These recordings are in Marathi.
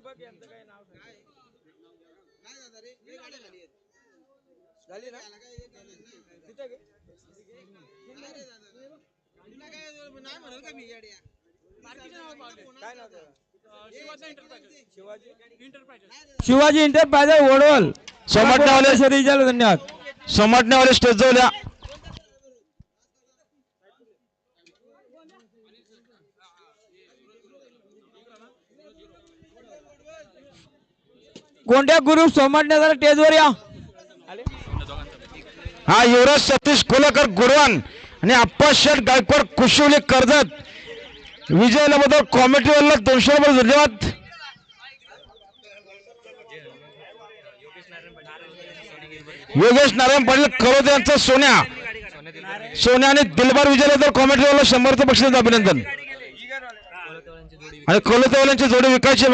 बघ यांचं काय नाव काय झालं रे लय गाड्या झाली ना तिथे गे तुला काय नाही म्हणाल का मी गाड्या काय नाव शिवाजी इंटरप्राइजेस वडवल सोमटण्यावाले धन्यवाद सोमटण्यावाले स्टेज जवळ कोणत्या ग्रुप सोमटण्याचा स्टेजवर या हा युवराज सतीश कोलेकर गुडवान आणि अप्पा शेठ गायकवाड कुशिवली कर्जत विजयाबद्दल कॉमेडीवाला 200 रुपये धन्यवाद. योगेश नारायण पाटील करोद यांचा सोन्या आणि दिलबार विजयाबद्दल कॉमेडीवाला 100 रुपये बक्षीस अभिनंदन. आणि कोलतेवाल्यांची जोडी विकायची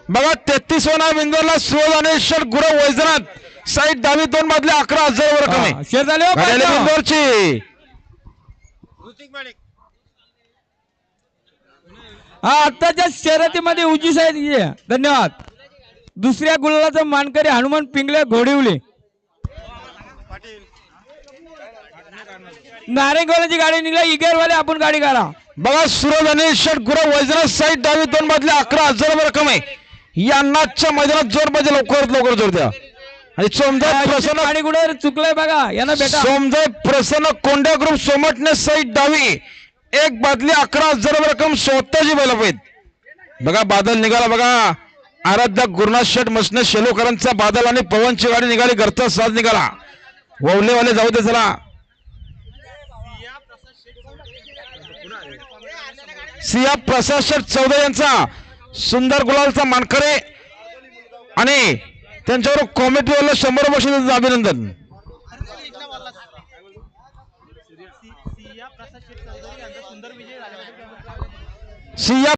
बघा 33 बिंदूला सुरज आणि षट गुरु वैजनाथ साईड डावी 2 मधले 11,000 वर कमी शेअर झाले बिंदूरची. हा आताच्या शर्यतीमध्ये उजी साहेब धन्यवाद. दुसऱ्या गुलालाचा मानकरी हनुमान पिंगले घोडिवले नारेंगवाल्याची गाडी निघाली इगेरवाले आपण गाडी काढा बघा सुरज आणि षट गुरु वैजनाथ साईड डावी 2 मधले 11,000 वर कमी यांनाच्या मैदानात जोर पाहिजे लवकर जोर द्या. आणि सोमजाय प्रसन्न आणि कुठे चुकलंय बघा यांना बेटा सोमजाय प्रसन्न कोंड्या ग्रुप सोमटणे साईड डावी 1 बादली 11,000 रक्कम स्वतःची बैल पाहिजे. बघा बादल निघाला बघा आराध्या गुरुनाथ शेठ मसने शेलोकरांचा बादल आणि पवनची गाडी निघाली घरचा साज निघाला ववलेवाले जाऊ दे चला. सिया प्रसाद शेठ चौधरी यांचा सुंदर गुलालचा मानकरे आणि त्यांच्यावर कॉमेडीवाला 100 बक्षीस अभिनंदन. सिया